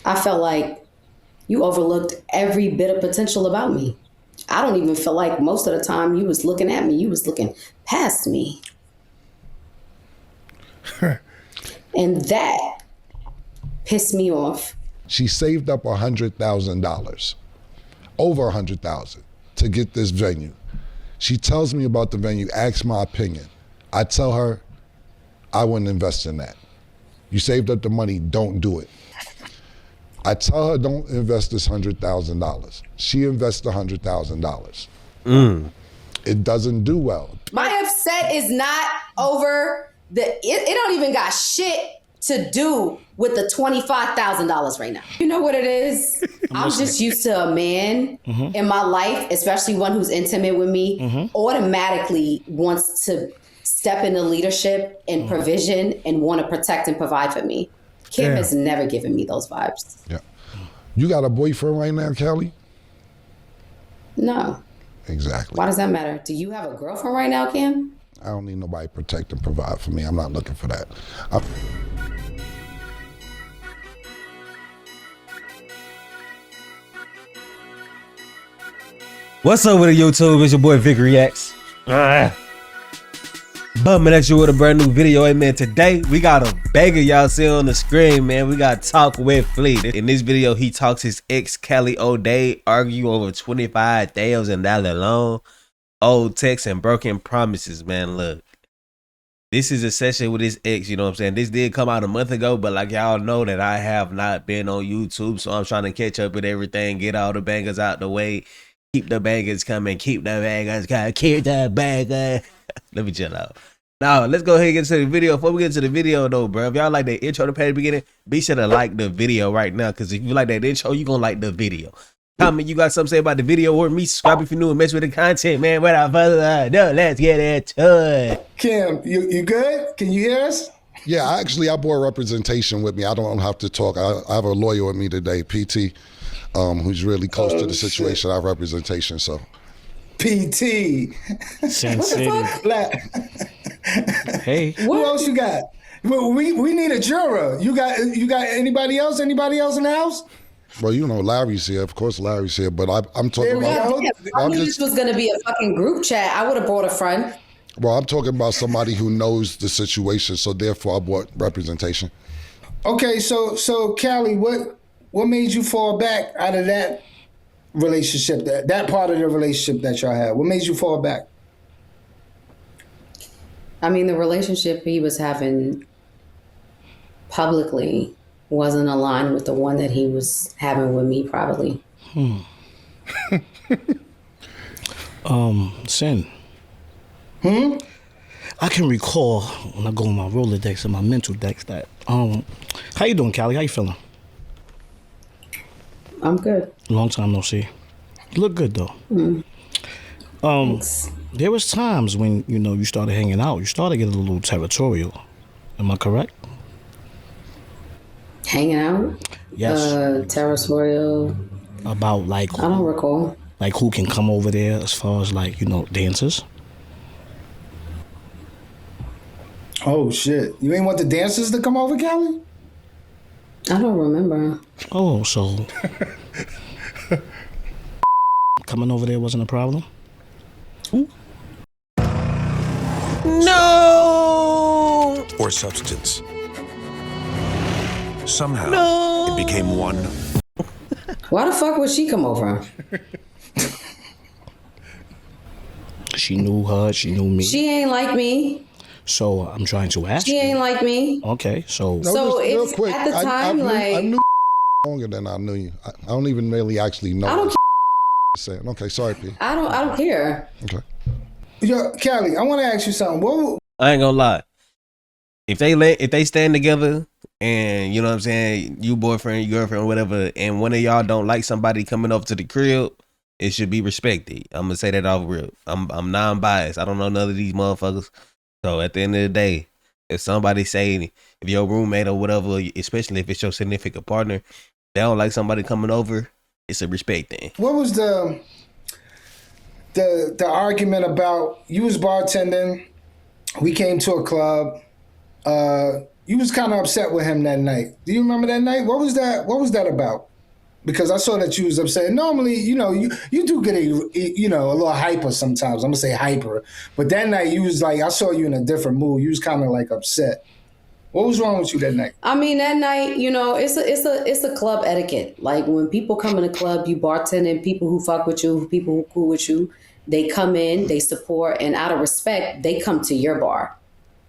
I felt like you overlooked every bit of potential about me. I don't even feel like most of the time you was looking at me, you was looking past me. And that pissed me off. She saved up $100,000, over $100,000 to get this venue. She tells me about the venue, asks my opinion. I tell her, I wouldn't invest in that. You saved up the money, don't do it. I tell her, don't invest this $100,000. She invests $100,000. It doesn't do well. My upset is not over it don't even got shit to do with the $25,000 right now. You know what it is? I'm just used to a man in my life, especially one who's intimate with me, automatically wants to step into leadership and provision and want to protect and provide for me. Kim has never given me those vibes. Yeah. You got a boyfriend right now, Cali? No. Exactly. Why does that matter? Do you have a girlfriend right now, Kim? I don't need nobody to protect and provide for me. I'm not looking for that. What's up with the YouTube? It's your boy Vick Reacts. Bumming at you with a brand new video. Hey man, today we got a banger y'all see on the screen, man. We got Talk with Fleet. In this video, he talks his ex Cali O'Dae, argue over $25,000 loan, old texts and broken promises, man. Look, this is a session with his ex, you know what I'm saying? This did come out a month ago, but like y'all know that I have not been on YouTube, so I'm trying to catch up with everything, get all the bangers out the way, keep the bangers coming, keep the bangers coming, keep the bangers. Let me chill out. Now, let's go ahead and get to the video. Before we get to the video, though, bro, if y'all like the intro to the beginning, be sure to like the video right now, because if you like that intro, you're going to like the video. Comment you got something to say about the video or me. Subscribe if you're new and mess with the content, man. Without further ado, let's get into it. Kim, you good? Can you hear us? Yeah, I brought representation with me. I don't have to talk. I have a lawyer with me today, PT, who's really close to the situation. I have representation, so. PT. Sin City. Hey. Who else you got? Well, we need a juror. You got anybody else? Anybody else in the house? Well, you know, Larry's here. Of course, Larry's here. But I'm talking about. I knew this was going to be a fucking group chat. I would have brought a friend. Well, I'm talking about somebody who knows the situation, so therefore I brought representation. Okay, so Cali, what made you fall back out of that relationship, that part of the relationship that y'all had? What made you fall back? I mean, the relationship he was having publicly wasn't aligned with the one that he was having with me privately. Sin. I can recall when I go on my Rolodex and my mental decks that, how you doing, Cali? How you feeling? I'm good. Long time no see. You look good though. Thanks. There was times when, you know, you started hanging out, you started getting a little territorial. Am I correct? Hanging out? Yes. Territorial. About like, I don't recall. Like who can come over there as far as like, you know, dancers? Oh shit! You ain't want the dancers to come over, Cali? I don't remember. Oh, so coming over there wasn't a problem? Ooh. No! Or substance. Somehow, it became one. Why the fuck would she come over? She knew her, she knew me. She ain't like me. So I'm trying to ask She ain't like me. Okay, so. No, So just real it's quick, at the time, I knew longer than I knew you. I don't even really actually know. I don't saying. Okay, sorry, P. I don't care. Okay. Yo, Cali, I want to ask you something. I ain't gonna lie. If they stand together and, you know what I'm saying, you boyfriend, your girlfriend, or whatever, and one of y'all don't like somebody coming over to the crib, it should be respected. I'm gonna say that off real. I'm non-biased. I don't know none of these motherfuckers. So at the end of the day, if somebody say, if your roommate or whatever, especially if it's your significant partner, they don't like somebody coming over, it's a respect thing. What was the argument about? You was bartending. We came to a club. you was kind of upset with him that night. Do you remember that night? What was that about? Because I saw that you was upset. Normally, you do get a little hyper sometimes. I'm gonna say hyper, but that night you was like, I saw you in a different mood. You was kind of like upset. What was wrong with you that night? I mean, that night, it's a club etiquette. Like when people come in a club, you bartending, people who fuck with you, people who cool with you, they come in, they support, and out of respect, they come to your bar.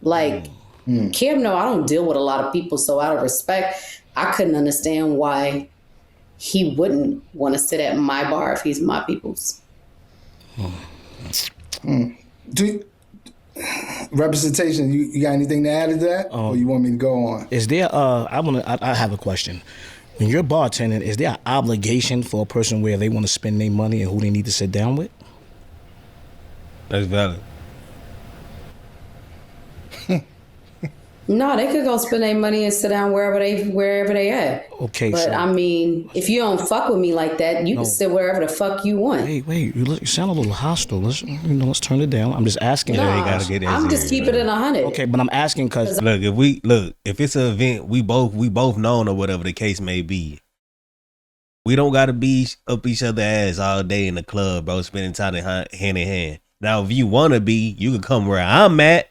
Like Cam, I don't deal with a lot of people, so out of respect, I couldn't understand why he wouldn't want to sit at my bar if he's my people's. Representation, you got anything to add to that? Or you want me to go on? Is there I have a question. When you're bartending, is there an obligation for a person where they want to spend their money and who they need to sit down with? That's valid. No, they could go spend their money and sit down wherever they at. Okay, but so, I mean, if you don't fuck with me like that, you can sit wherever the fuck you want. Wait, you sound a little hostile. Let's turn it down. I'm just asking. No, gotta get I'm just keeping it 100. Okay, but I'm asking because if it's an event we both known or whatever the case may be, we don't gotta be up each other's ass all day in the club, bro, spending time hand in hand. Now, if you wanna be, you can come where I'm at.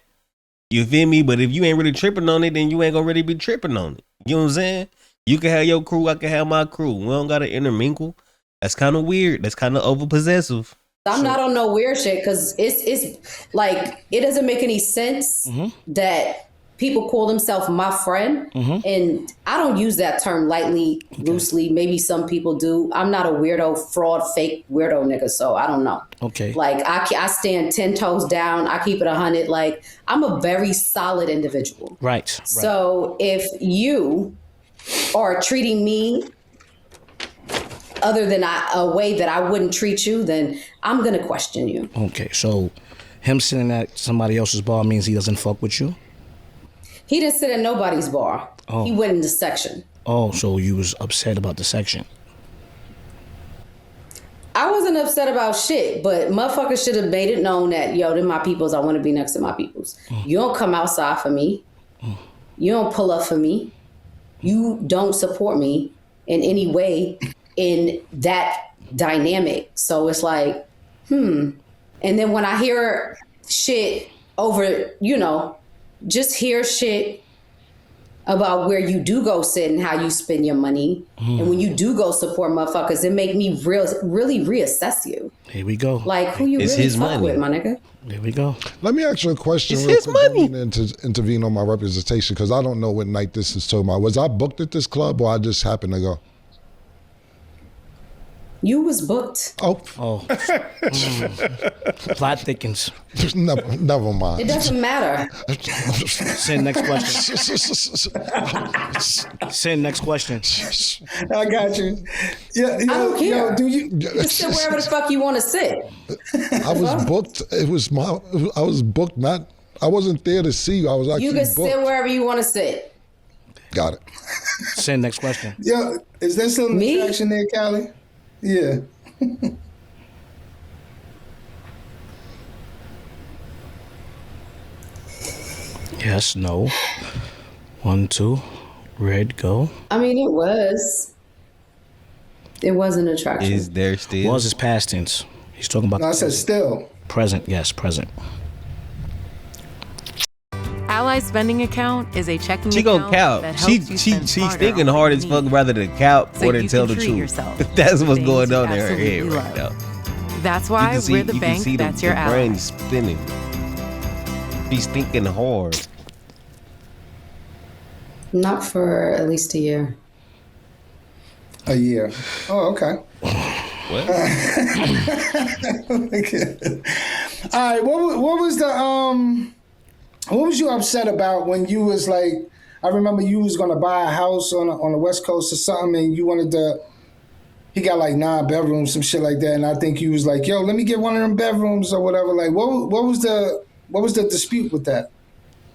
You feel me? But if you ain't really tripping on it, then you ain't gonna really be tripping on it. You know what I'm saying? You can have your crew, I can have my crew. We don't gotta intermingle. That's kind of weird. That's kind of over possessive. I'm not on no weird shit because it's like it doesn't make any sense that people call themselves my friend, and I don't use that term lightly, loosely. Maybe some people do. I'm not a weirdo, fraud, fake weirdo nigga, so I don't know. Okay. Like I stand 10 toes down. I keep it 100. Like I'm a very solid individual. Right. So if you are treating me other than a way that I wouldn't treat you, then I'm gonna question you. Okay. So him sitting at somebody else's bar means he doesn't fuck with you? He didn't sit at nobody's bar. Oh. He went in the section. Oh, so you was upset about the section? I wasn't upset about shit, but motherfuckers should have made it known that, yo, they're my peoples. I want to be next to my peoples. You don't come outside for me. You don't pull up for me. You don't support me in any way in that dynamic. So it's like, And then when I hear shit over, just hear shit about where you do go sit and how you spend your money. And when you do go support motherfuckers, it make me really reassess you. Here we go. Like, who you It's really his fuck money. with, my nigga? There we go. Let me ask you a question It's real his quick. money. Don't mean to intervene on my representation because I don't know what night this is talking about. Was I booked at this club or I just happened to go? You was booked. Oh, Plot thickens. never mind. It doesn't matter. Send next question. Send next question. I got you. Yeah, I don't care. Yo, do you? You sit wherever the fuck you want to sit. I was booked. I was booked. I wasn't there to see you. I was actually You can booked. sit wherever you want to sit. Got it. Send next question. Yo, is there some Me? attraction there, Cali? Yeah. Yes, no. 1, 2. Red, go. I mean, it was an attraction. Is there still? Was his past tense. He's talking about No, I said still. present. Yes, present. Ally's spending account is a checking She account gonna count. that helps you spend She's smarter thinking on hard what as you fuck need, rather than count so or than you tell can the treat truth. yourself That's with what's things going you on in her absolutely head right love. now. That's why we're the bank that's your the ally. brain spinning. She's thinking hard. Not for at least a year. A year. Oh, okay. What? All right. What was you upset about when you was like? I remember you was gonna buy a house on the West Coast or something, and you wanted to. He got like 9 bedrooms, some shit like that, and I think you was like, "Yo, let me get one of them bedrooms or whatever." Like, what was the dispute with that?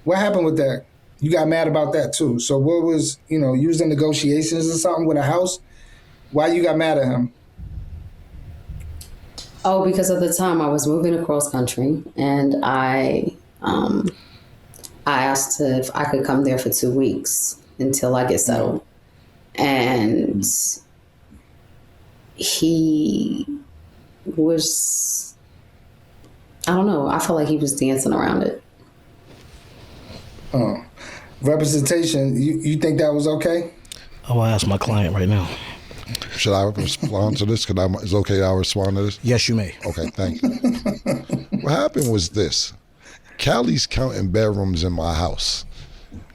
What happened with that? You got mad about that too. So what was you was in negotiations or something with a house? Why you got mad at him? Oh, because at the time I was moving across country and I I asked if I could come there for 2 weeks until I get settled. And he was, I don't know, I felt like he was dancing around it. Representation, you think that was okay? Oh, I ask my client right now. Should I respond to this? Is it okay I'll respond to this? Yes, you may. Okay, thank you. What happened was this. Callie's counting bedrooms in my house,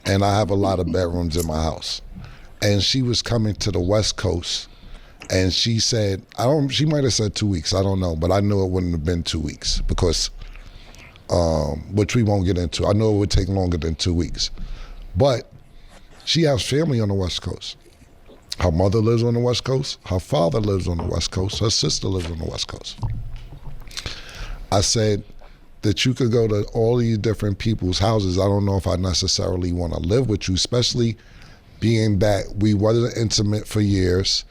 and I have a lot of bedrooms in my house. And she was coming to the West Coast, and she said, she might have said 2 weeks, I don't know, but I knew it wouldn't have been 2 weeks because, which we won't get into. I know it would take longer than 2 weeks. But she has family on the West Coast. Her mother lives on the West Coast. Her father lives on the West Coast. Her sister lives on the West Coast. I said that you could go to all these different people's houses. I don't know if I necessarily want to live with you, especially being that we wasn't intimate for years.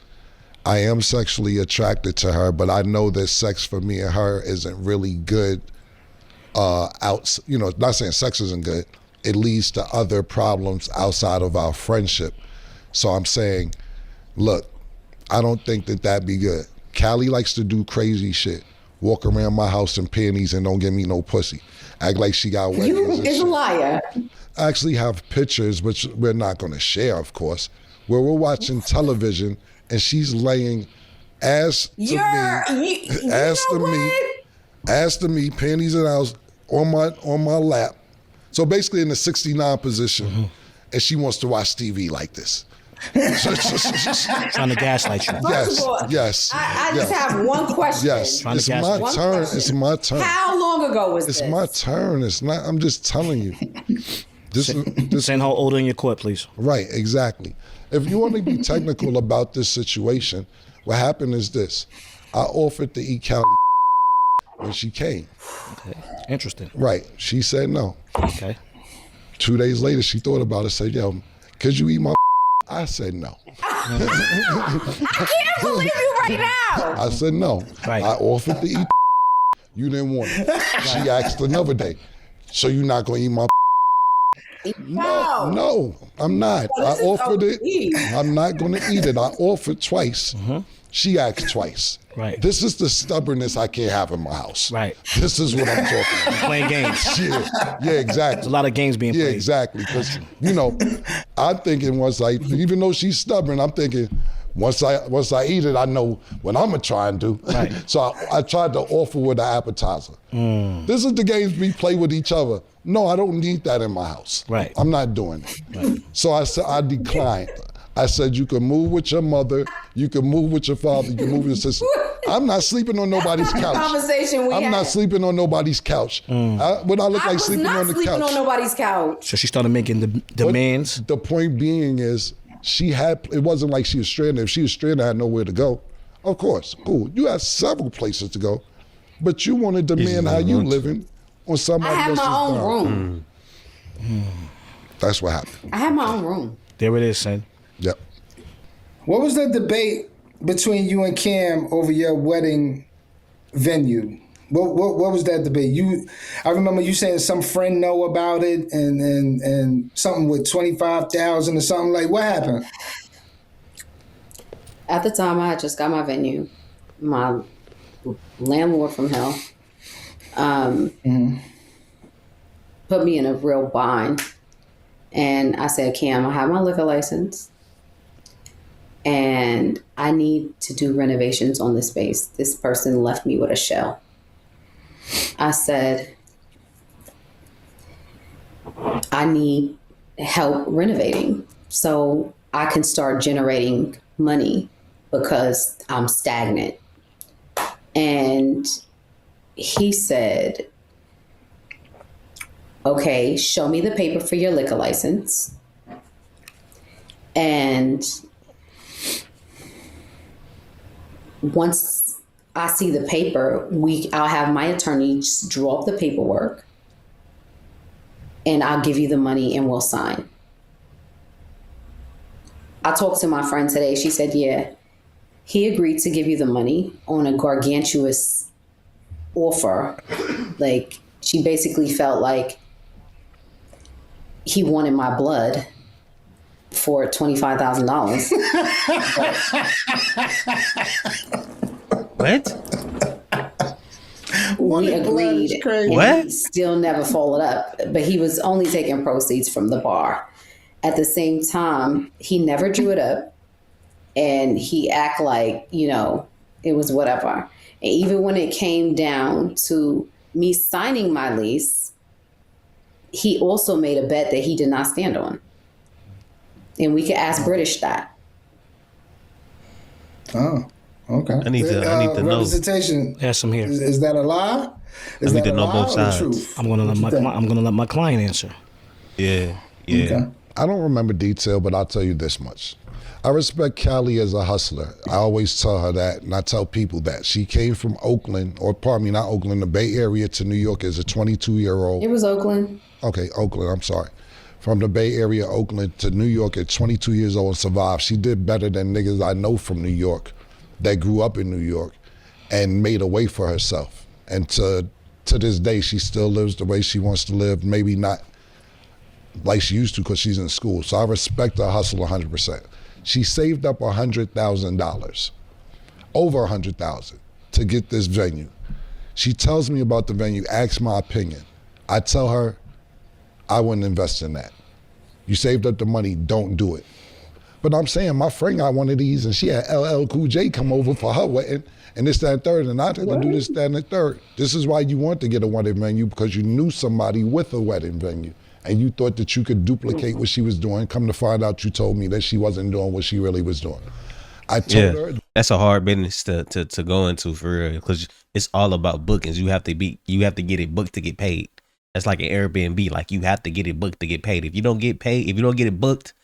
I am sexually attracted to her, but I know that sex for me and her isn't really good. Not saying sex isn't good. It leads to other problems outside of our friendship. So I'm saying, look, I don't think that that'd be good. Callie likes to do crazy shit. Walk around my house in panties and don't give me no pussy. Act like she got wet. You is a liar. I actually have pictures, which we're not going to share, of course, where we're watching television and she's laying ass to me, panties and ass on my lap. So basically in the 69 position, and she wants to watch TV like this. Trying to gaslight you. Yes. I just have one question. Yes, it's my turn. It's my turn. How long ago was this? It's my turn. It's not. I'm just telling you. Send her older in your court, please. Right, exactly. If you want to be technical about this situation, what happened is this. I offered to eat Cali when she came. Okay. Interesting. Right. She said no. Okay. 2 days later, she thought about it, said, yo, could you eat my I said no. I can't believe you right now. I said no. Right. I offered to eat you didn't want it. She asked another day, so you're not going to eat my No, I'm not. I offered it. I'm not going to eat it. I offered twice. She asked twice. Right. This is the stubbornness I can't have in my house. Right. This is what I'm talking about. Playing games. Yeah, exactly. There's a lot of games being played. Yeah, exactly. Because, I'm thinking even though she's stubborn, I'm thinking once I eat it, I know what I'm going to try and do. Right. So I tried to offer with an appetizer. This is the games we play with each other. No, I don't need that in my house. Right. I'm not doing it. Right. So I said, I declined. I said, you can move with your mother, you can move with your father, you can move with your sister. I'm not sleeping on nobody's couch. Conversation we I'm had. not sleeping on nobody's couch. What I look like sleeping on the couch. I was not sleeping on nobody's couch. So she started making the demands. The point being is, it wasn't like she was stranded. If she was stranded, I had nowhere to go. Of course, cool. You have several places to go, but you want to demand how you living on somebody else's I had my own ground. room. That's what happened. I had my own room. There it is, son. Yep. What was the debate between you and Cam over your wedding venue? What was that debate? I remember you saying some friend know about it and something with 25,000 or something. Like, what happened? At the time, I had just got my venue. My landlord from hell put me in a real bind. And I said, Cam, I have my liquor license. And I need to do renovations on this space. This person left me with a shell. I said, I need help renovating so I can start generating money because I'm stagnant. And he said, okay, show me the paper for your liquor license. And once I see the paper, I'll have my attorney just draw up the paperwork and I'll give you the money and we'll sign. I talked to my friend today. She said, yeah, he agreed to give you the money on a gargantuous offer. Like, she basically felt like he wanted my blood for $25,000. What? We agreed. What? He still never followed up, but he was only taking proceeds from the bar. At the same time, he never drew it up, and he act like, you know, it was whatever. And even when it came down to me signing my lease, he also made a bet that he did not stand on. And we could ask British that. Oh, okay. I need to know. Representation. Yes, I'm here. Is that a lie? Is I need that to a know lie both or the sides. truth? I'm gonna let my client answer. Yeah. Okay. I don't remember detail, but I'll tell you this much. I respect Cali as a hustler. I always tell her that, and I tell people that. She came from Oakland, or pardon me, not Oakland, the Bay Area to New York as a 22-year-old. It was Oakland. Okay, Oakland, I'm sorry. From the Bay Area, Oakland, to New York at 22 years old and survived. She did better than niggas I know from New York that grew up in New York and made a way for herself. And to this day, she still lives the way she wants to live, maybe not like she used to because she's in school. So I respect her hustle 100%. She saved up $100,000, over $100,000 to get this venue. She tells me about the venue, asks my opinion. I tell her, I wouldn't invest in that. You saved up the money, don't do it. But I'm saying my friend got one of these and she had LL Cool J come over for her wedding and this, that, and third, and I had to do this, that, and the third. This is why you want to get a wedding venue, because you knew somebody with a wedding venue and you thought that you could duplicate what she was doing. Come to find out, you told me that she wasn't doing what she really was doing. I told her. That's a hard business to go into, for real, because it's all about bookings. You have to get it booked to get paid. That's like an Airbnb. Like, you have to get it booked to get paid. If you don't get paid, if you don't get it booked,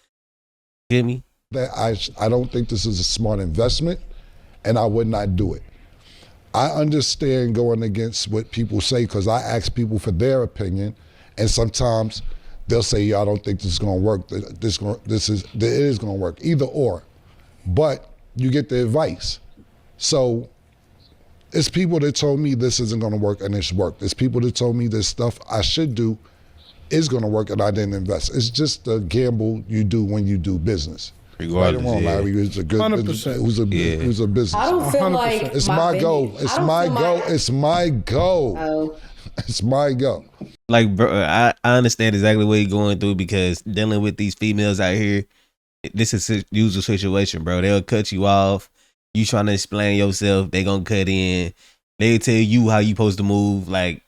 hear me? That I don't think this is a smart investment, and I would not do it. I understand going against what people say, because I ask people for their opinion, and sometimes they'll say, "Yeah, I don't think this is going to work. It is going to work." Either or, but you get the advice. So it's people that told me this isn't going to work, and it's worked. It's people that told me this stuff I should do is going to work, and I didn't invest. It's just a gamble you do when you do business. Regardless, right or wrong, yeah. Larry, who's a good 100%. who's a business. I don't feel like It's my goal. It's my goal. It's my goal. Oh. It's my goal. Like, bro, I understand exactly what you're going through, because dealing with these females out here, this is a usual situation, bro. They'll cut you off. You trying to explain yourself, they gonna cut in. They'll tell you how you supposed to move. Like,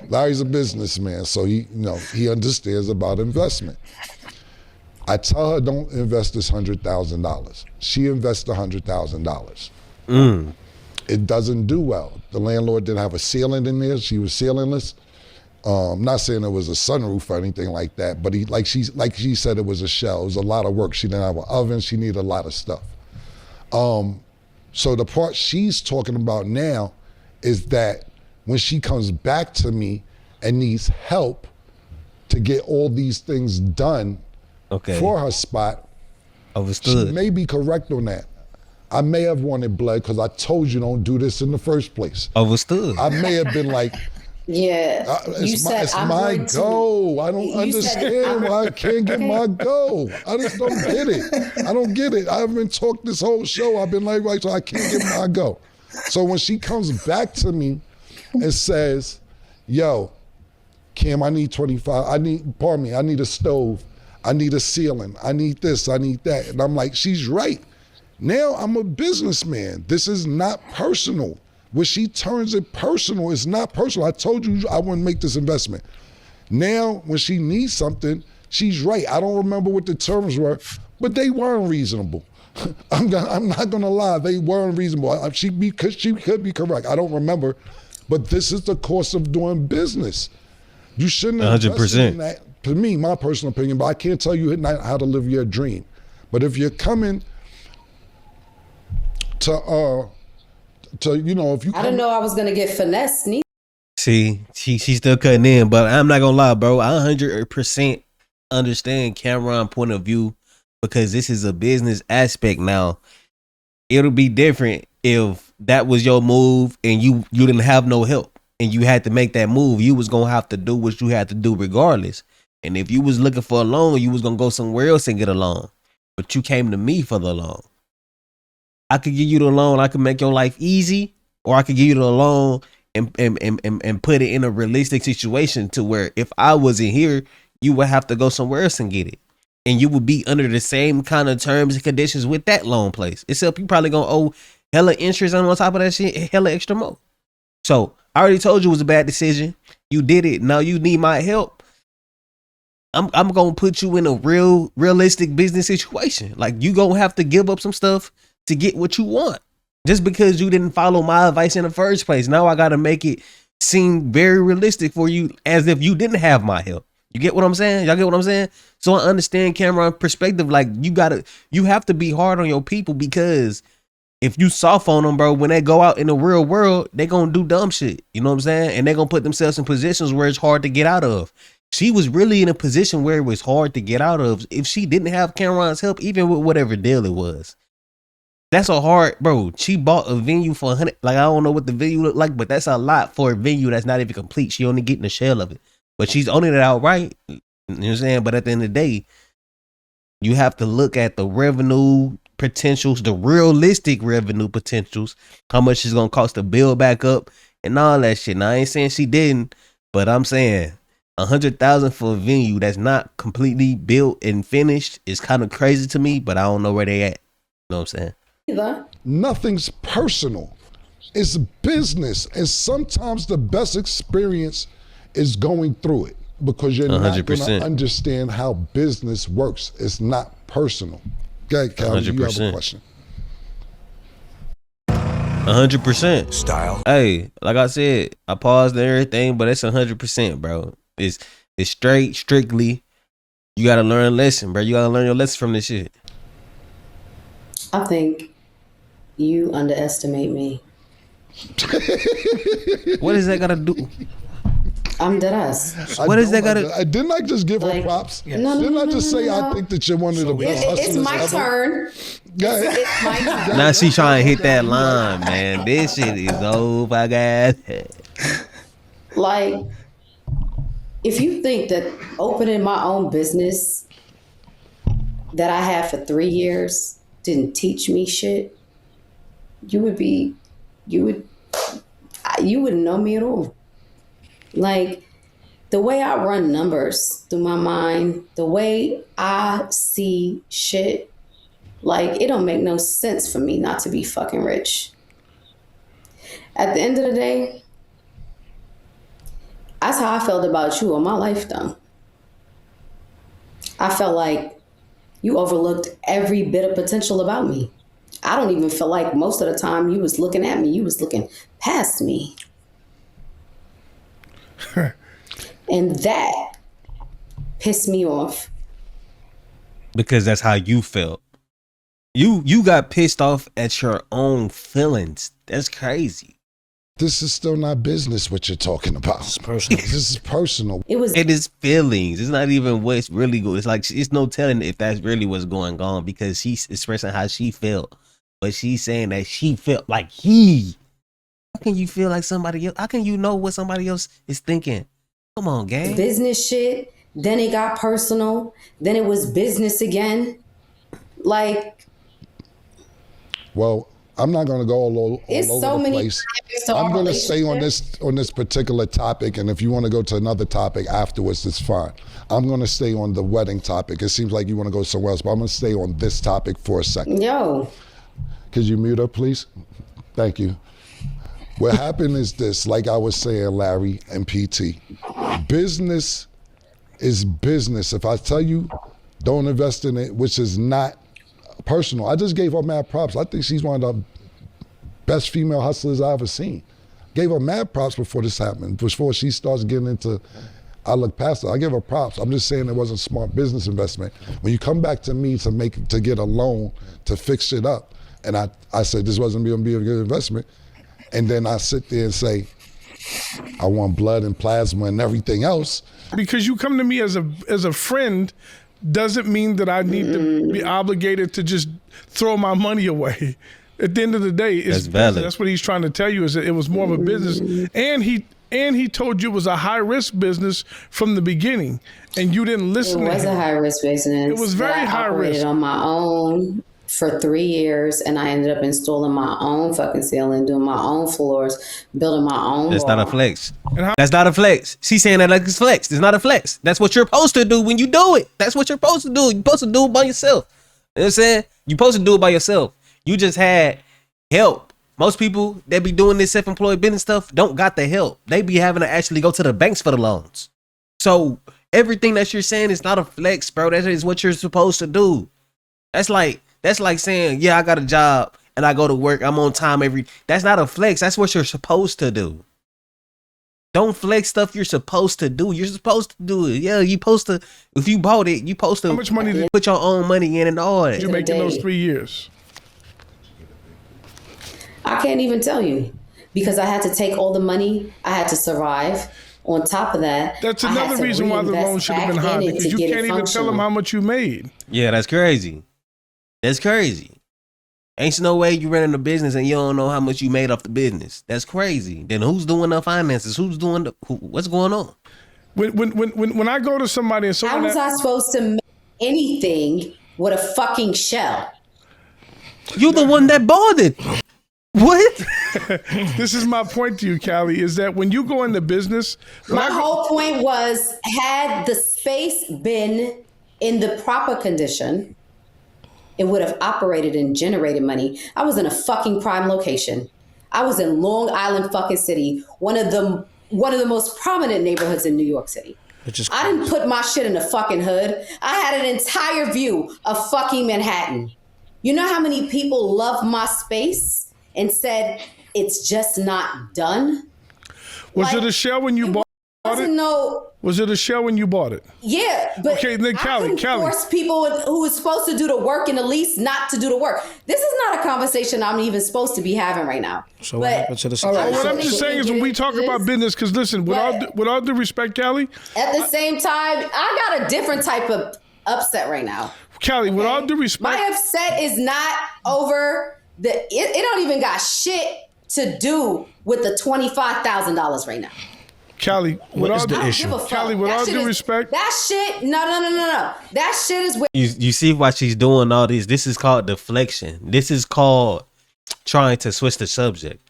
Larry's a businessman, so he understands about investment. I tell her, don't invest this $100,000. She invests $100,000. It doesn't do well. The landlord didn't have a ceiling in there. She was ceilingless. Not saying it was a sunroof or anything like that, but she said it was a shell. It was a lot of work. She didn't have an oven. She needed a lot of stuff. So the part she's talking about now is that when she comes back to me and needs help to get all these things done for her spot, understood. She may be correct on that. I may have wanted blood because I told you don't do this in the first place. Understood. I may have been like, yeah, it's my goal. I don't understand why I can't get my goal. I just don't get it. I don't get it. I haven't talked this whole show. I've been like, right, so I can't get my goal. So when she comes back to me and says, yo, Cam, I need 25, I need a stove. I need a ceiling. I need this, I need that. And I'm like, she's right. Now I'm a businessman. This is not personal. When she turns it personal, it's not personal. I told you I wouldn't make this investment. Now, when she needs something, she's right. I don't remember what the terms were, but they weren't reasonable. I'm not gonna lie, they weren't reasonable. She could be correct. I don't remember, but this is the cost of doing business. You shouldn't have invested in that. To me, my personal opinion, but I can't tell you how to live your dream. But if you're coming to if you I didn't know I was gonna get finessed. See, she's still cutting in, but I'm not gonna lie, bro. I 100% understand Camron's point of view, because this is a business aspect now. It'll be different if that was your move and you didn't have no help and you had to make that move. You was gonna have to do what you had to do regardless. And if you was looking for a loan, you was gonna go somewhere else and get a loan. But you came to me for the loan. I could give you the loan, I could make your life easy, or I could give you the loan and put it in a realistic situation to where if I wasn't here, you would have to go somewhere else and get it. And you would be under the same kind of terms and conditions with that loan place. Except you probably gonna owe hella interest on top of that shit, hella extra more. So I already told you it was a bad decision. You did it. Now you need my help. I'm gonna put you in a realistic business situation. Like you gonna have to give up some stuff to get what you want. Just because you didn't follow my advice in the first place. Now I gotta make it seem very realistic for you as if you didn't have my help. You get what I'm saying? Y'all get what I'm saying? So I understand Camron's perspective. Like you have to be hard on your people, because if you soft on them, bro, when they go out in the real world, they gonna do dumb shit. You know what I'm saying? And they gonna put themselves in positions where it's hard to get out of. She was really in a position where it was hard to get out of if she didn't have Camron's help, even with whatever deal it was. That's a hard, bro. She bought a venue for 100. Like, I don't know what the venue looked like, but that's a lot for a venue that's not even complete. She only getting the shell of it, but she's owning it outright. You know what I'm saying? But at the end of the day, you have to look at the revenue potentials, the realistic revenue potentials, how much it's gonna cost to build back up and all that shit. Now I ain't saying she didn't, but I'm saying 100,000 for a venue that's not completely built and finished is kind of crazy to me. But I don't know where they at. You know what I'm saying? Either. Nothing's personal. It's business. And sometimes the best experience is going through it, because you're 100%. Not going to understand how business works. It's not personal. Okay, Cal, you have a question. 100%. Style. Hey, like I said, I paused and everything, but it's 100%, bro. It's strictly, you got to learn a lesson, bro. You got to learn your lesson from this shit. I think you underestimate me. What is that got to do? I'm dead ass. What is that got to... Didn't I just give her props? Yes. No, didn't I just say I think that you're one of the best hustlers It's my ever? turn. Yeah. It's my turn. Now she trying to hit that line, man. This shit is over, guys. Like, if you think that opening my own business that I had for 3 years didn't teach me shit, you wouldn't know me at all. Like, the way I run numbers through my mind, the way I see shit, like, it don't make no sense for me not to be fucking rich. At the end of the day, that's how I felt about you all my life, though. I felt like you overlooked every bit of potential about me. I don't even feel like most of the time you was looking at me, you was looking past me. And that pissed me off. Because that's how you felt. You got pissed off at your own feelings. That's crazy. This is still not business what you're talking about. It's personal. This is personal. It is feelings. It's not even what's really good. It's like, it's no telling if that's really what's going on, because she's expressing how she felt. But she's saying that she felt like he. How can you feel like somebody else? How can you know what somebody else is thinking? Come on, gang. Business shit. Then it got personal. Then it was business again. Like. Well, I'm not going to go all over the place. I'm going to stay on this particular topic, and if you want to go to another topic afterwards, it's fine. I'm going to stay on the wedding topic. It seems like you want to go somewhere else, but I'm going to stay on this topic for a second. Yo. Could you mute her, please? Thank you. What happened is this, like I was saying, Larry and PT, business is business. If I tell you, don't invest in it, which is not personal. I just gave her mad props. I think she's one of the best female hustlers I ever seen. Gave her mad props before this happened, before she starts getting into, I look past her. I give her props. I'm just saying it wasn't a smart business investment. When you come back to me to get a loan to fix shit up, and I said this wasn't going to be a good investment, and then I sit there and say, I want blood and plasma and everything else. Because you come to me as a friend doesn't mean that I need to be obligated to just throw my money away. At the end of the day, it's that's valid. That's what he's trying to tell you, is that it was more of a business. And And he told you it was a high risk business from the beginning, and you didn't listen to him. It was a high risk business. It was very high risk. I operated on my own for 3 years, and I ended up installing my own fucking ceiling, doing my own floors, building my own. That's wall. not a flex. That's not a flex. She's saying that like it's flex. It's not a flex. That's what you're supposed to do when you do it. That's what you're supposed to do. You're supposed to do it by yourself. You know what I'm saying? You're supposed to do it by yourself. You just had help. Most people that be doing this self-employed business stuff don't got the help. They be having to actually go to the banks for the loans. So everything that you're saying is not a flex, bro. That is what you're supposed to do. That's like saying, yeah, I got a job and I go to work. I'm on time that's not a flex. That's what you're supposed to do. Don't flex stuff you're supposed to do. You're supposed to do it. Yeah, you supposed to. If you bought it, you supposed to. How much money did put your own money in and all that? you make in those 3 years? I can't even tell you, because I had to take all the money. I had to survive. On top of that, that's another reason why the loan should have been high, because you can't even tell them how much you made. Yeah, that's crazy. That's crazy. Ain't no way you running a business and you don't know how much you made off the business. That's crazy. Then who's doing the finances? Who's doing what's going on? When I go to somebody and someone, how was I supposed to make anything with a fucking shell? You the one that bought it. What? This is my point to you, Cali, is that when you go into business, my whole point was, had the space been in the proper condition, it would have operated and generated money. I was in a fucking prime location. I was in Long Island fucking City, one of the most prominent neighborhoods in New York City. I didn't put my shit in the fucking hood. I had an entire view of fucking Manhattan. You know how many people love my space and said it's just not done? Was it a shell when you bought it? No. Was it a shell when you bought it? Yeah, but okay, then Cali, force people who was supposed to do the work in the lease not to do the work. This is not a conversation I'm even supposed to be having right now. So what happened to the situation? What I'm just saying is, when we talk about business, because listen, with all due respect, Cali, at the same time, I got a different type of upset right now. Cali, with all due respect, my upset is not over it don't even got shit to do with the $25,000 right now. Cali, what is the issue? Cali, with all due respect, that shit, no. That shit is. You see why she's doing all this? This is called deflection. This is called trying to switch the subject.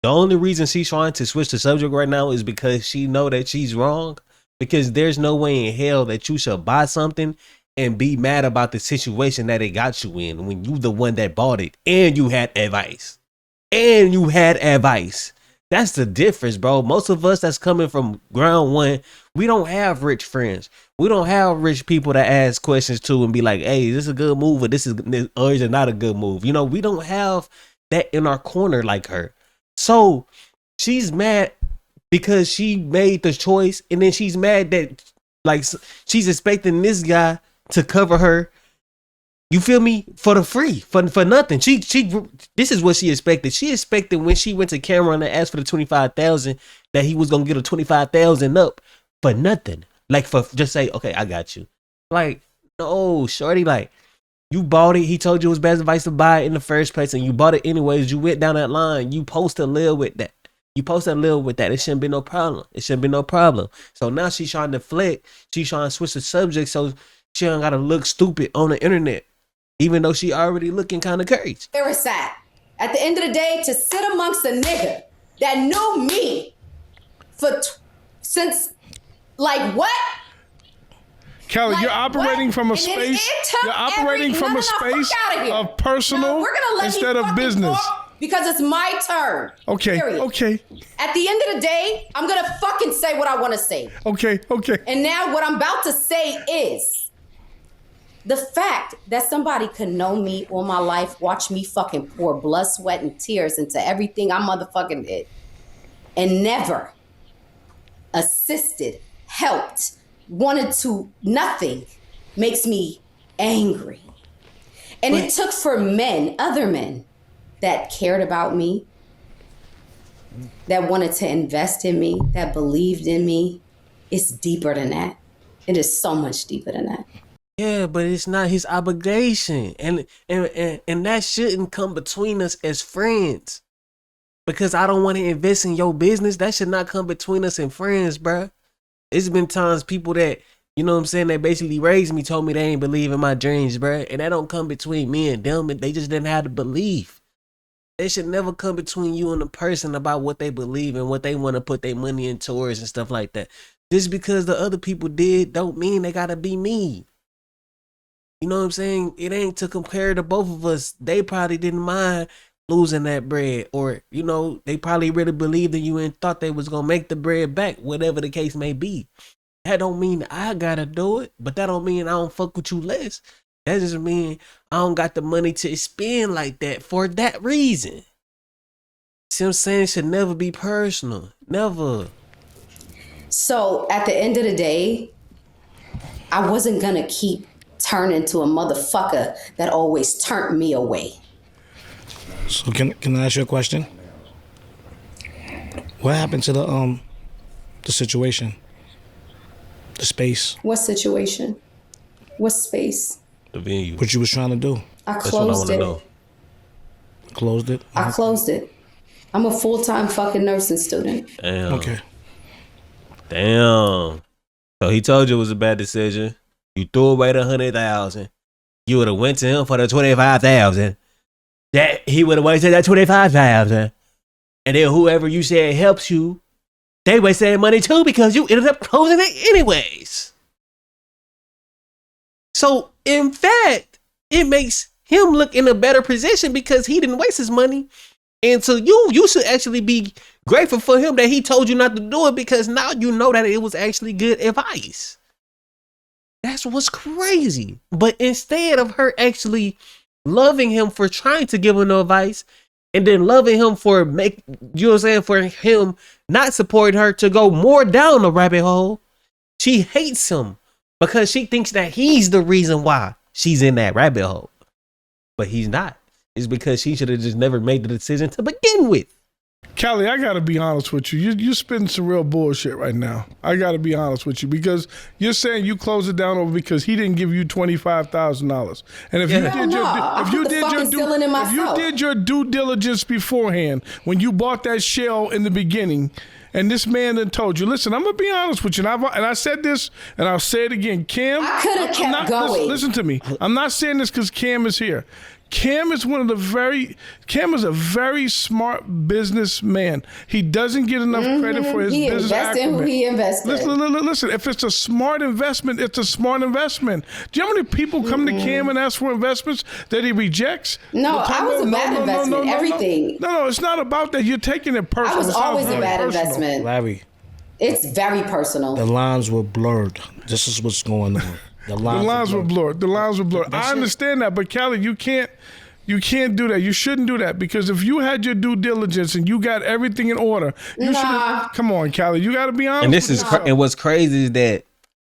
The only reason she's trying to switch the subject right now is because she know that she's wrong. Because there's no way in hell that you should buy something and be mad about the situation that it got you in when you the one that bought it and you had advice. That's the difference, bro. Most of us that's coming from ground one, we don't have rich friends. We don't have rich people to ask questions to and be like, hey, is this a good move or is it not a good move? You know, we don't have that in our corner like her. So she's mad because she made the choice, and then she's mad that like she's expecting this guy to cover her, you feel me, for the free, for nothing. She this is what she expected. She expected when she went to Camron and asked for the 25,000 that he was gonna get a 25,000 up for nothing. Like, for just say, okay, I got you. Like, no, shorty, like, you bought it. He told you it was best advice to buy it in the first place, and you bought it anyways. You went down that line. You supposed to live with that. It shouldn't be no problem. So now she's trying to deflect. She's trying to switch the subject so she don't gotta look stupid on the internet, even though she already looking kind of crazy. Where it's at the end of the day, to sit amongst a nigga that knew me since like what? Kelly, like, you're operating what? from a and space. You're operating from a space of personal instead of business. Because it's my turn. Okay. Period. Okay. At the end of the day, I'm gonna fucking say what I want to say. Okay. Okay. And now what I'm about to say is the fact that somebody could know me all my life, watch me fucking pour blood, sweat, and tears into everything I motherfucking did, and never assisted, helped, wanted to, nothing, makes me angry. And it took for other men that cared about me, that wanted to invest in me, that believed in me. It's deeper than that. It is so much deeper than that. Yeah, but it's not his obligation, and that shouldn't come between us as friends. because I don't want to invest in your business. That should not come between us and friends, bruh. It's been times people that, you know what I'm saying, they basically raised me, told me they ain't believe in my dreams, bruh. And that don't come between me and them. They just didn't have the belief. They should never come between you and the person about what they believe and what they want to put their money in towards and stuff like that. Just because the other people did don't mean they gotta be me. You know what I'm saying? It ain't to compare to both of us. They probably didn't mind losing that bread, or, you know, they probably really believed in you and thought they was gonna make the bread back, whatever the case may be. That don't mean I gotta do it, but that don't mean I don't fuck with you less. That just mean I don't got the money to spend like that for that reason. See what I'm saying? It should never be personal. Never. So at the end of the day, I wasn't gonna keep turning to a motherfucker that always turned me away. So can I ask you a question? What happened to the situation? The space? What situation? What space? The venue. What you was trying to do? I closed it. Know. Closed it? I closed it. I'm a full-time fucking nursing student. Damn. Okay. Damn. So he told you it was a bad decision. You threw away the 100,000. You would have went to him for the 25,000. That he would have wasted that 25,000. And then whoever you said helps you, they wasted their money too because you ended up closing it anyways. So in fact, it makes him look in a better position because he didn't waste his money. And so you should actually be grateful for him that he told you not to do it, because now you know that it was actually good advice. That's what's crazy. But instead of her actually loving him for trying to give him no advice, and then loving him for you know what I'm saying, for him not supporting her to go more down the rabbit hole, she hates him because she thinks that he's the reason why she's in that rabbit hole. But he's not. It's because she should have just never made the decision to begin with. Cali, I gotta be honest with you. You spitting some real bullshit right now. I gotta be honest with you, because you're saying you closed it down over because he didn't give you $25,000. And if you did your due diligence beforehand, when you bought that shell in the beginning, and this man then told you, listen, I'm gonna be honest with you, and I said this, and I'll say it again, Cam. I could have kept going. Listen to me. I'm not saying this because Cam is here. Cam is a very smart businessman. He doesn't get enough credit for his business acumen. He invested. Listen, if it's a smart investment, it's a smart investment. Do you know how many people come to Cam and ask for investments that he rejects? No, I was a bad investment. Everything. No, it's not about that. You're taking it personal. I was always a bad investment. Larry. It's very personal. The lines were blurred. This is what's going on. The lines were blurred. I understand that, but Cali, you can't do that. You shouldn't do that, because if you had your due diligence and you got everything in order, you should. Come on, Cali, you got to be honest. And what's crazy is that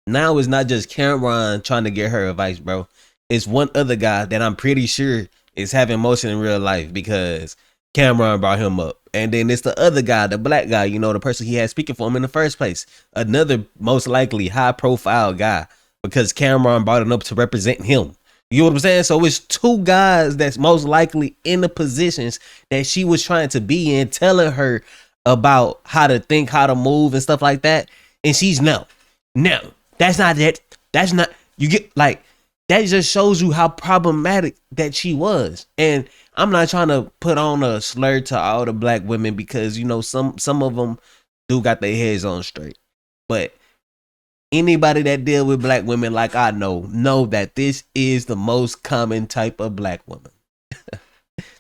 now it's not just Camron trying to get her advice, bro. It's one other guy that I'm pretty sure is having motion in real life because Camron brought him up. And then it's the other guy, the black guy, you know, the person he had speaking for him in the first place. Another most likely high profile guy, because Camron brought him up to represent him. You know what I'm saying? So it's two guys that's most likely in the positions that she was trying to be in, telling her about how to think, how to move and stuff like that. And she's no, that's not it. That's not, you get, like, that just shows you how problematic that she was. And I'm not trying to put on a slur to all the black women, because, you know, some of them do got their heads on straight. But anybody that deal with black women like I know that this is the most common type of black woman.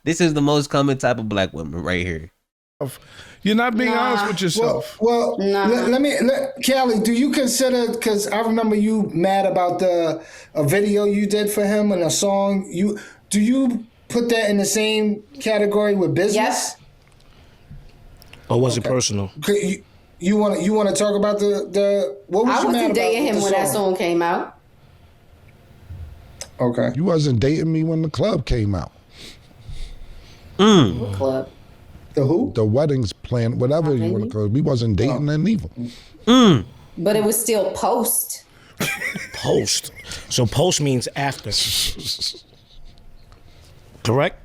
This is the most common type of black woman right here. You're not being honest with yourself. Well, Cali, do you consider, because I remember you mad about a video you did for him and a song, do you put that in the same category with business? Yes. Or was it personal? You want to talk about the what was I you mad wasn't about dating him the when that song came out. Okay. You wasn't dating me when the club came out. What club? The who? The weddings planned, whatever you want to call it. We wasn't dating then either. But it was still post. Post. So post means after. Correct?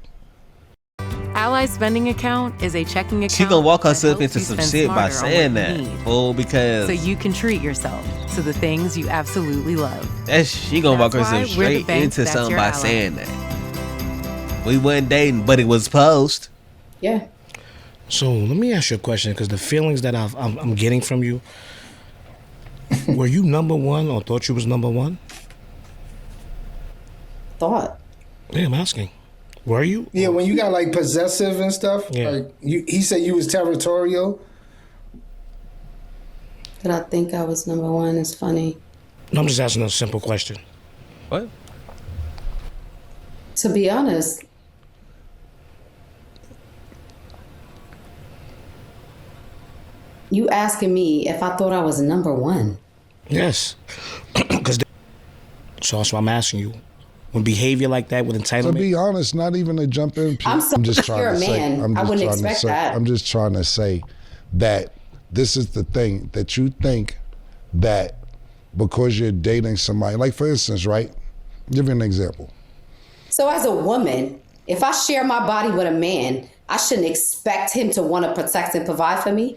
Ally's spending account is a checking account. She gonna walk that herself helps into you some spend shit by smarter on saying what you that. need, Oh, because so you can treat yourself to the things you absolutely love. she gonna walk That's why herself we're the straight bank into that's something your by ally. saying that. We wasn't dating, but it was post. Yeah. So let me ask you a question, because the feelings that I'm getting from you, were you number one or thought you was number one? Thought. Yeah, I'm asking. Were you? Yeah, when you got like possessive and stuff, Yeah. like he said you was territorial. Did I think I was number one? It's funny. No, I'm just asking a simple question. What? To be honest, you asking me if I thought I was number one. Yes. So that's why I'm asking you. When behavior like that, with To entitlement, be honest, not even to jump in. I'm sorry, you're a man. I wouldn't expect that. I'm just trying to say that this is the thing, that you think that because you're dating somebody, like for instance, right? Give you an example. So as a woman, if I share my body with a man, I shouldn't expect him to want to protect and provide for me?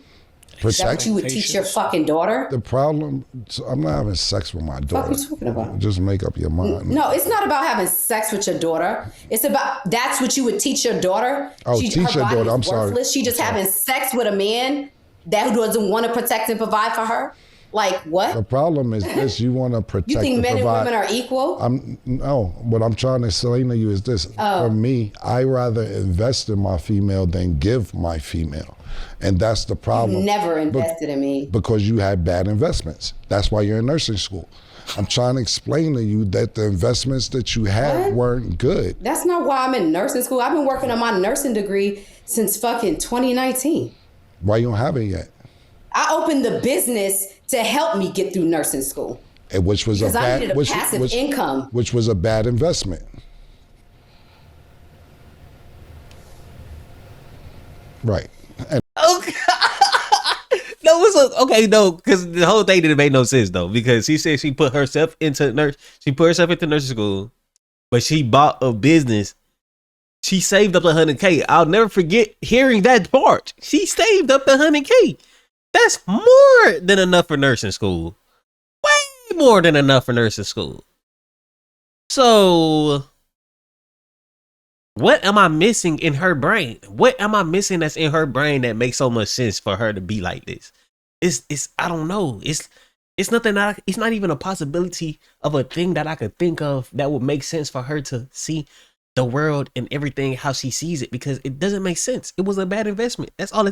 Is that what you would teach your fucking daughter? The problem, so I'm not having sex with my daughter. What are you talking about? Just make up your mind. No, it's not about having sex with your daughter. It's about, that's what you would teach your daughter. Oh, teach your body daughter. is I'm sorry. worthless. She just having sex with a man that doesn't want to protect and provide for her. Like what? The problem is this: you want to protect. You think and men provide. and women are equal? No. What I'm trying to explain to you is this: for me, I rather invest in my female than give my female, and that's the problem. You've never invested in me because you had bad investments. That's why you're in nursing school. I'm trying to explain to you that the investments that you had weren't good. That's not why I'm in nursing school. I've been working on my nursing degree since fucking 2019. Why you don't have it yet? I opened the business to help me get through nursing school. Which was because a bad, I needed a passive income. Which was a bad investment. Right. And Okay. No, it's okay, no, because the whole thing didn't make no sense though. Because she said she put herself into nursing school, but she bought a business. She saved up $100K. I'll never forget hearing that part. She saved up $100K. That's more than enough for nursing school. Way more than enough for nursing school. So, what am I missing in her brain? What am I missing that's in her brain that makes so much sense for her to be like this? It's I don't know. It's nothing that it's not even a possibility of a thing that I could think of that would make sense for her to see the world and everything how she sees it, because it doesn't make sense. It was a bad investment. That's all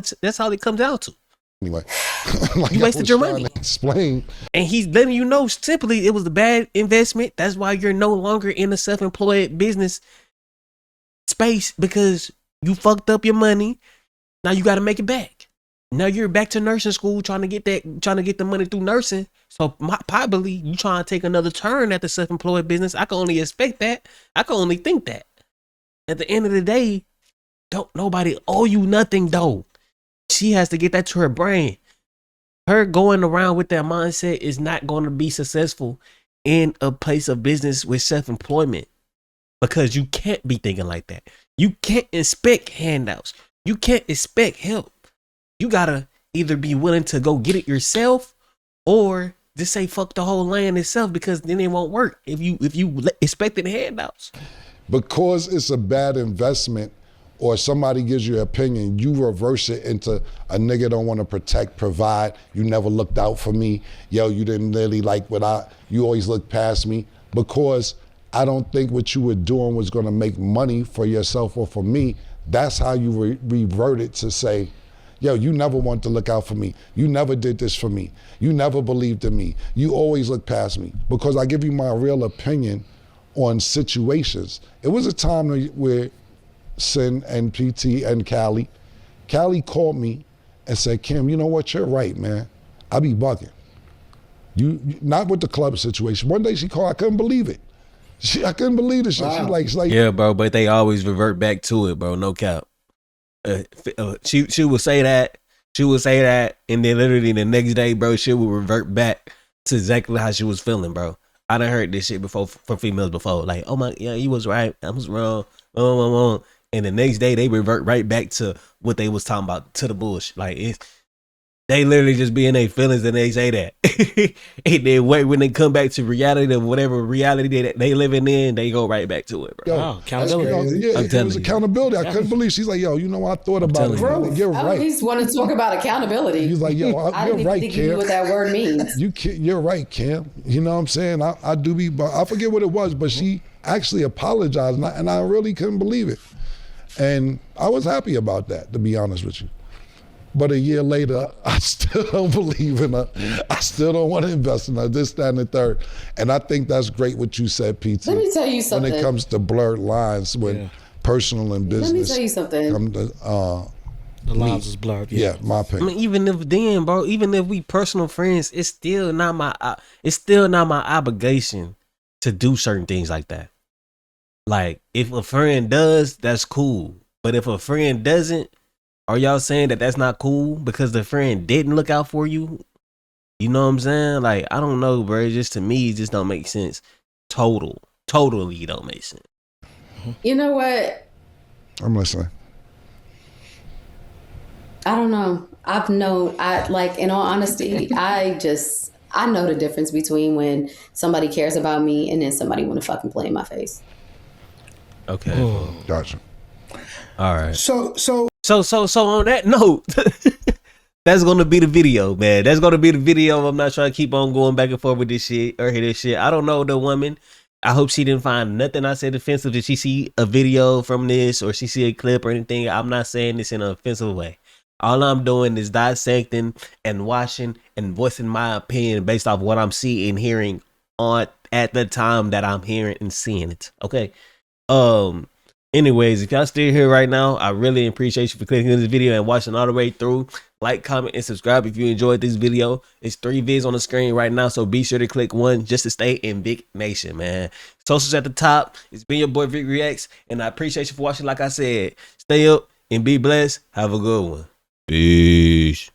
it comes down to. Anyway, like you wasted your money. Explain. And he's letting you know simply it was a bad investment. That's why you're no longer in the self-employed business space, because you fucked up your money. Now you got to make it back. Now you're back to nursing school trying to get the money through nursing. So probably you trying to take another turn at the self-employed business. I can only expect that. I can only think that. At the end of the day, don't nobody owe you nothing though. She has to get that to her brain. Her going around with that mindset is not going to be successful in a place of business with self-employment, because you can't be thinking like that. You can't expect handouts. You can't expect help. You gotta either be willing to go get it yourself, or just say fuck the whole land itself, because then it won't work if you expected handouts. Because it's a bad investment, or somebody gives you an opinion, you reverse it into a nigga don't want to protect, provide. You never looked out for me. Yo, you didn't really like you always looked past me. Because I don't think what you were doing was going to make money for yourself or for me. That's how you revert it to say, yo, you never want to look out for me. You never did this for me. You never believed in me. You always looked past me. Because I give you my real opinion on situations. It was a time where Sin and PT and Cali called me and said, Kim, you know what? You're right, man. I be bugging. You not with the club situation. One day she called, I couldn't believe it. I couldn't believe it. Wow. She's like, yeah, bro, but they always revert back to it, bro. No cap. She would say that. She would say that, and then literally the next day, bro, she would revert back to exactly how she was feeling, bro. I done heard this shit before from females before. Like, oh my, yeah, you was right. I was wrong. and the next day they revert right back to what they was talking about, to the bullshit. Like they literally just be in their feelings and they say that. And then wait, when they come back to reality, or whatever reality they living in, they go right back to it, bro. Yo, accountability. Yeah, I'm it telling was you. accountability. I couldn't believe. She's like, yo, you know, I thought about it. telling Brother. You're right. He's want to talk about accountability. He's like, yo, I you're didn't right, think you knew Cam. what that word means. You're right, Cam. You know what I'm saying? I do be, but I forget what it was, but she actually apologized, and I really couldn't believe it. And I was happy about that, to be honest with you. But a year later, I still don't believe in her. I still don't want to invest in her, this, that, and the third. And I think that's great what you said, PT. Let me tell you something. When it comes to blurred lines, when personal and business. Let me tell you something. Come to, The lines is blurred. yeah, my I opinion. mean, even if we personal friends, it's still not my obligation to do certain things like that. Like, if a friend does, that's cool. But if a friend doesn't, are y'all saying that that's not cool because the friend didn't look out for you? You know what I'm saying? Like, I don't know, bro. Just to me, it just don't make sense. Totally don't make sense. You know what? I'm listening. I don't know. In all honesty, I know the difference between when somebody cares about me and then somebody want to fucking play in my face. Okay. Gotcha. All right. So So on that note, that's gonna be the video, man. That's gonna be the video. I'm not trying to keep on going back and forth with this shit or hear this shit. I don't know the woman. I hope she didn't find nothing I said offensive. Did she see a video from this or she see a clip or anything? I'm not saying this in an offensive way. All I'm doing is dissecting and watching and voicing my opinion based off what I'm seeing and hearing at the time that I'm hearing and seeing it. Okay. Anyways, if y'all still here right now, I really appreciate you for clicking on this video and watching all the way through. Like, comment, and subscribe if you enjoyed this video. It's 3 vids on the screen right now, so be sure to click one just to stay in Vick Nation, man. Socials at the top. It's been your boy Vick Reacts, and I appreciate you for watching. Like I said, stay up and be blessed. Have a good one. Peace.